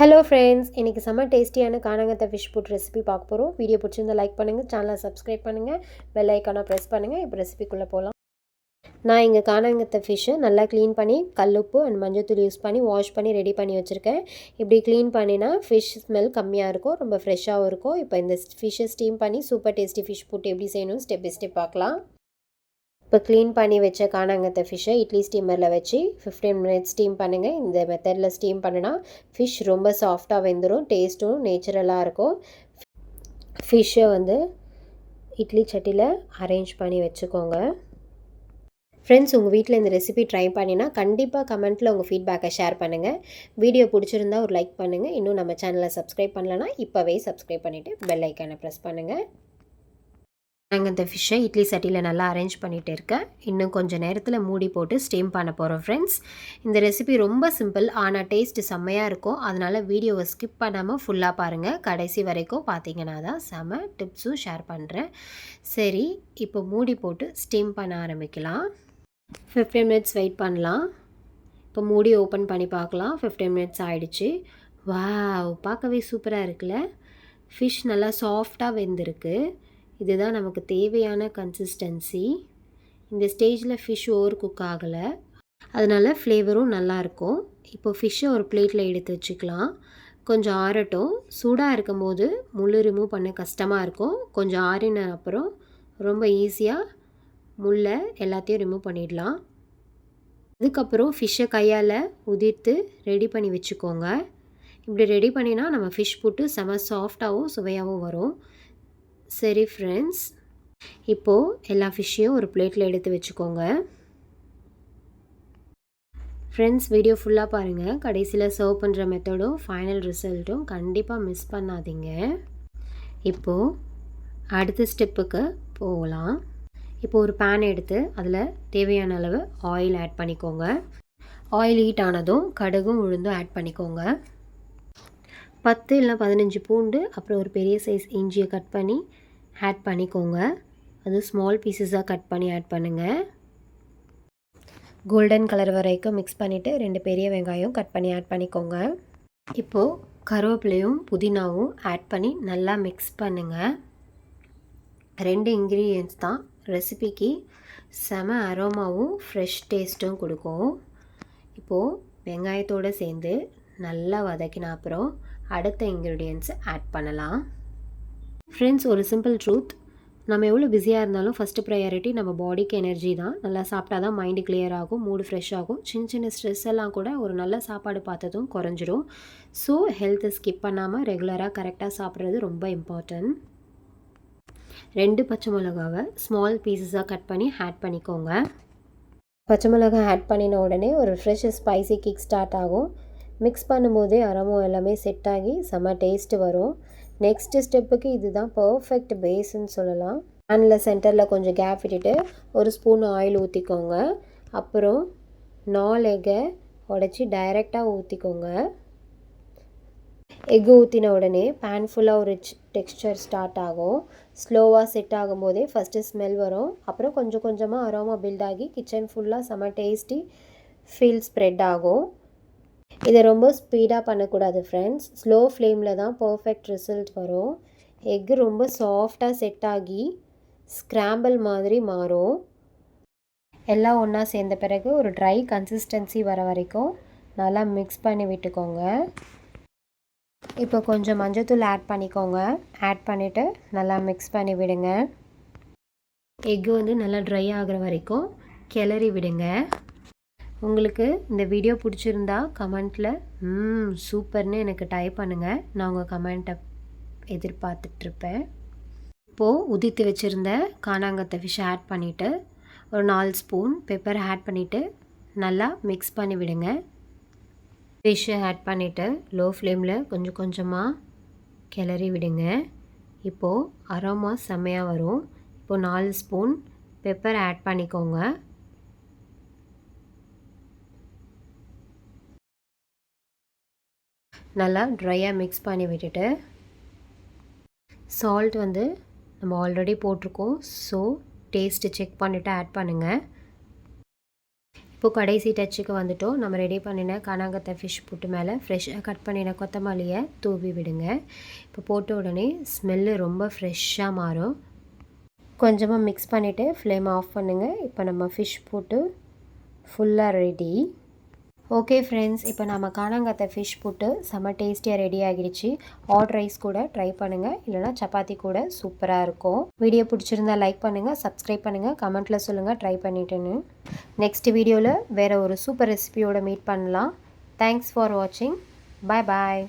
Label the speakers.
Speaker 1: Hello friends, இன்றைக்கி செம்ம டேஸ்டியான கானாங்கத்தை ஃபிஷ் புட் ரெசிபி பார்க்க போகிறோம். வீடியோ பிடிச்சிருந்தால் லைக் பண்ணுங்கள், சேனலை சப்ஸ்கிரைப் பண்ணுங்கள், பெல் ஐக்கானை ப்ரெஸ் பண்ணுங்கள். இப்போ ரெசிபிக்குள்ளே போகலாம். நான் இங்கே கானாங்கத்தை ஃபிஷ்ஷை நல்லா க்ளீன் பண்ணி கல்லுப்பு அண்ட் மஞ்சத்தூள் யூஸ் பண்ணி வாஷ் பண்ணி ரெடி பண்ணி வச்சுருக்கேன். இப்படி க்ளீன் பண்ணினா ஃபிஷ் ஸ்மெல் கம்மியாக இருக்கும், ரொம்ப ஃப்ரெஷ்ஷாகவும் இருக்கும். இப்போ இந்த ஃபிஷ்ஷை ஸ்டீம் பண்ணி சூப்பர் டேஸ்டி ஃபிஷ் புட் எப்படி செய்யணும் ஸ்டெப் பை ஸ்டெப் பார்க்கலாம். இப்போ க்ளீன் பண்ணி வச்ச கானாங்கத்தை ஃபிஷ்ஷை இட்லி ஸ்டீமரில் வச்சு 15 மினிட்ஸ் ஸ்டீம் பண்ணுங்கள். இந்த மெத்தடில் ஸ்டீம் பண்ணினா ஃபிஷ் ரொம்ப சாஃப்டாக வெந்துடும், டேஸ்ட்டும் நேச்சுரலாக இருக்கும். ஃபிஷ்ஷை இட்லி சட்டியில் அரேஞ்ச் பண்ணி வச்சுக்கோங்க. ஃப்ரெண்ட்ஸ், உங்கள் வீட்டில் இந்த ரெசிபி ட்ரை பண்ணினா கண்டிப்பாக கமெண்ட்டில் உங்கள் ஃபீட்பேக்கை ஷேர் பண்ணுங்கள். வீடியோ பிடிச்சிருந்தா ஒரு லைக் பண்ணுங்கள். இன்னும் நம்ம சேனலை சப்ஸ்கிரைப் பண்ணலன்னா இப்போவே சப்ஸ்கிரைப் பண்ணிவிட்டு பெல் ஐக்கானை ப்ரெஸ் பண்ணுங்கள். நாங்கள் இந்த ஃபிஷ்ஷை இட்லி சட்டியில் நல்லா அரேஞ்ச் பண்ணிகிட்டு இருக்கேன். இன்னும் கொஞ்சம் நேரத்தில் மூடி போட்டு ஸ்டீம் பண்ண போகிறோம். ஃப்ரெண்ட்ஸ், இந்த ரெசிபி ரொம்ப சிம்பிள், ஆனால் டேஸ்ட்டு செம்மையாக இருக்கும். அதனால் வீடியோவை ஸ்கிப் பண்ணாமல் ஃபுல்லாக பாருங்கள். கடைசி வரைக்கும் பார்த்தீங்கன்னா தான் செம்ம டிப்ஸும் ஷேர் பண்ணுறேன். சரி, இப்போ மூடி போட்டு ஸ்டீம் பண்ண ஆரம்பிக்கலாம். 15 மினிட்ஸ் வெயிட் பண்ணலாம். இப்போ மூடி ஓப்பன் பண்ணி பார்க்கலாம். 15 மினிட்ஸ் ஆகிடுச்சு. வாவ், பார்க்கவே சூப்பராக இருக்குல்ல. ஃபிஷ் நல்லா சாஃப்டாக வெந்திருக்கு. இதுதான் நமக்கு தேவையான கன்சிஸ்டன்சி. இந்த ஸ்டேஜில் ஃபிஷ் ஓவர் குக் ஆகலை, அதனால் ஃப்ளேவரும் நல்லாயிருக்கும். இப்போ ஃபிஷ்ஷை ஒரு பிளேட்டில் எடுத்து வச்சுக்கலாம். கொஞ்சம் ஆறட்டும். சூடாக இருக்கும் போது முள் ரிமூவ் பண்ண கஷ்டமாக இருக்கும். கொஞ்சம் ஆறின அப்புறம் ரொம்ப ஈஸியாக முள்ளை எல்லாத்தையும் ரிமூவ் பண்ணிடலாம். அதுக்கப்புறம் ஃபிஷ்ஷை கையால் உதிர்த்து ரெடி பண்ணி வச்சுக்கோங்க. இப்படி ரெடி பண்ணினா நம்ம ஃபிஷ் புட்டு செம சாஃப்டாகவும் சுவையாகவும் வரும். சரி ஃப்ரெண்ட்ஸ், இப்போது எல்லா ஃபிஷ்ஷையும் ஒரு பிளேட்டில் எடுத்து வச்சுக்கோங்க. ஃப்ரெண்ட்ஸ், வீடியோ ஃபுல்லாக பாருங்கள். கடைசியில் சர்வ் பண்ணுற மெத்தடும் ஃபைனல் ரிசல்ட்டும் கண்டிப்பாக மிஸ் பண்ணாதீங்க. இப்போது அடுத்த ஸ்டெப்புக்கு போகலாம். இப்போது ஒரு பேன் எடுத்து அதில் தேவையான அளவு ஆயில் ஆட் பண்ணிக்கோங்க. ஆயில் ஹீட் ஆனதும் கடுகும் உளுந்தும் ஆட் பண்ணிக்கோங்க. 10 இல்லை 15 பூண்டு, அப்புறம் ஒரு பெரிய சைஸ் இஞ்சியை கட் பண்ணி ஆட் பண்ணிக்கோங்க. அது ஸ்மால் பீசஸாக கட் பண்ணி ஆட் பண்ணுங்கள். கோல்டன் கலர் வரைக்கும் மிக்ஸ் பண்ணிவிட்டு 2 பெரிய வெங்காயம் கட் பண்ணி ஆட் பண்ணிக்கோங்க. இப்போது கருவேப்பிலையும் புதினாவும் ஆட் பண்ணி நல்லா மிக்ஸ் பண்ணுங்கள். 2 இன்க்ரீடியன்ட்ஸ் தான் ரெசிபிக்கு செம அரோமாவும் ஃப்ரெஷ் டேஸ்ட்டும் கொடுக்கும். இப்போது வெங்காயத்தோடு சேர்ந்து நல்லா வதக்கின அப்புறம் அடுத்த இன்க்ரீடியன்ட்ஸ் ஆட் பண்ணலாம். ஃப்ரெண்ட்ஸ், ஒரு சிம்பிள் ட்ரூத், நம்ம எவ்வளோ பிஸியாக இருந்தாலும் ஃபஸ்ட்டு ப்ரையாரிட்டி நம்ம பாடிக்கு எனர்ஜி தான். நல்லா சாப்பிட்டா தான் மைண்டு கிளியர் ஆகும், மூடு ஃப்ரெஷ் ஆகும். சின்ன சின்ன ஸ்ட்ரெஸ் எல்லாம் கூட ஒரு நல்ல சாப்பாடு பார்த்ததும் குறைஞ்சிடும். ஸோ ஹெல்த்தை ஸ்கிப் பண்ணாமல் ரெகுலராக கரெக்டாக சாப்பிட்றது ரொம்ப இம்பார்ட்டன்ட். 2 பச்சை மிளகாவை ஸ்மால் பீசஸாக கட் பண்ணி ஆட் பண்ணிக்கோங்க. பச்சை மிளகாய் ஆட் பண்ணின உடனே ஒரு ஃப்ரெஷ் ஸ்பைசி கிக் ஸ்டார்ட் ஆகும். மிக்ஸ் பண்ணும்போதே அரோமா எல்லாமே செட் ஆகி செம்ம டேஸ்ட்டு வரும். நெக்ஸ்ட்டு ஸ்டெப்புக்கு இதுதான் பர்ஃபெக்ட் பேஸ்ன்னு சொல்லலாம். பேனில் சென்டரில் கொஞ்சம் கேப் விட்டுட்டு ஒரு ஸ்பூன் ஆயில் ஊற்றிக்கோங்க. அப்புறம் 4 எக்கை உடச்சி டைரெக்டாக ஊற்றிக்கோங்க. எக்கு ஊற்றின உடனே பேன் ஃபுல்லாக ஒரு டெக்ஸ்சர் ஸ்டார்ட் ஆகும். ஸ்லோவாக செட் ஆகும்போதே ஃபஸ்ட்டு ஸ்மெல் வரும். அப்புறம் கொஞ்சம் கொஞ்சமாக அரோமா பில்ட் ஆகி கிச்சன் ஃபுல்லாக செம்ம டேஸ்டி ஃபீல் ஸ்ப்ரெட் ஆகும். இதை ரொம்ப ஸ்பீடாக பண்ணக்கூடாது ஃப்ரெண்ட்ஸ். ஸ்லோ ஃப்ளேமில் தான் பர்ஃபெக்ட் ரிசல்ட் வரும். எக்கு ரொம்ப சாஃப்டாக செட் ஆகி ஸ்க்ராம்பிள் மாதிரி மாறும். எல்லாம் ஒன்றா சேர்ந்த பிறகு ஒரு ட்ரை கன்சிஸ்டன்சி வர வரைக்கும் நல்லா மிக்ஸ் பண்ணி விட்டுக்கோங்க. இப்போ கொஞ்சம் மஞ்சத்தூள் ஆட் பண்ணிக்கோங்க. ஆட் பண்ணிவிட்டு நல்லா மிக்ஸ் பண்ணி விடுங்க. எக்கு நல்லா ட்ரை ஆகிற வரைக்கும் கிளறி விடுங்க. உங்களுக்கு இந்த வீடியோ பிடிச்சிருந்தா கமெண்ட்டில் சூப்பர்னு எனக்கு டைப் பண்ணுங்கள். நான் உங்கள் கமெண்ட்டை எதிர்பார்த்துட்ருப்பேன். இப்போது உதித்து வச்சுருந்த கானாங்கத்தை ஃபிஷ் ஆட் பண்ணிவிட்டு ஒரு 4 ஸ்பூன் பெப்பர் ஆட் பண்ணிவிட்டு நல்லா மிக்ஸ் பண்ணி விடுங்க. ஃபிஷ்ஷை ஆட் பண்ணிவிட்டு லோ ஃப்ளேமில் கொஞ்சம் கொஞ்சமாக கிளறி விடுங்க. இப்போது அரோமா செம்மையாக வரும். இப்போது 4 ஸ்பூன் பெப்பர் ஆட் பண்ணிக்கோங்க. நல்லா ட்ரையாக மிக்ஸ் பண்ணி விட்டுட்டு சால்ட் நம்ம ஆல்ரெடி போட்டிருக்கோம். ஸோ டேஸ்ட்டு செக் பண்ணிவிட்டு ஆட் பண்ணுங்கள். இப்போ கடைசி டச்சுக்கு வந்துட்டோம். நம்ம ரெடி பண்ணின கானாங்கத்தை ஃபிஷ் புட்டு மேலே ஃப்ரெஷ்ஷாக கட் பண்ணின கொத்தமல்லியை தூவி விடுங்க. இப்போ போட்ட உடனே ஸ்மெல்லு ரொம்ப ஃப்ரெஷ்ஷாக மாறும். கொஞ்சமாக மிக்ஸ் பண்ணிவிட்டு ஃப்ளேம் ஆஃப் பண்ணுங்கள். இப்போ நம்ம ஃபிஷ் புட்டு ஃபுல்லாக ரெடி. ஓகே ஃப்ரெண்ட்ஸ், இப்போ நம்ம கானாங்கத்தை ஃபிஷ் புட்டு செம்ம டேஸ்டியாக ரெடி ஆகிடுச்சு. ஹாட் ரைஸ் கூட ட்ரை பண்ணுங்கள், இல்லைனா சப்பாத்தி கூட சூப்பராக இருக்கும். வீடியோ பிடிச்சிருந்தா லைக் பண்ணுங்கள், சப்ஸ்கிரைப் பண்ணுங்கள், கமெண்ட்டில் சொல்லுங்கள் ட்ரை பண்ணிட்டேன்னு. நெக்ஸ்ட் வீடியோவில் வேறு ஒரு சூப்பர் ரெசிபியோட மீட் பண்ணலாம். தேங்க்ஸ் ஃபார் வாட்சிங். பாய் பாய்.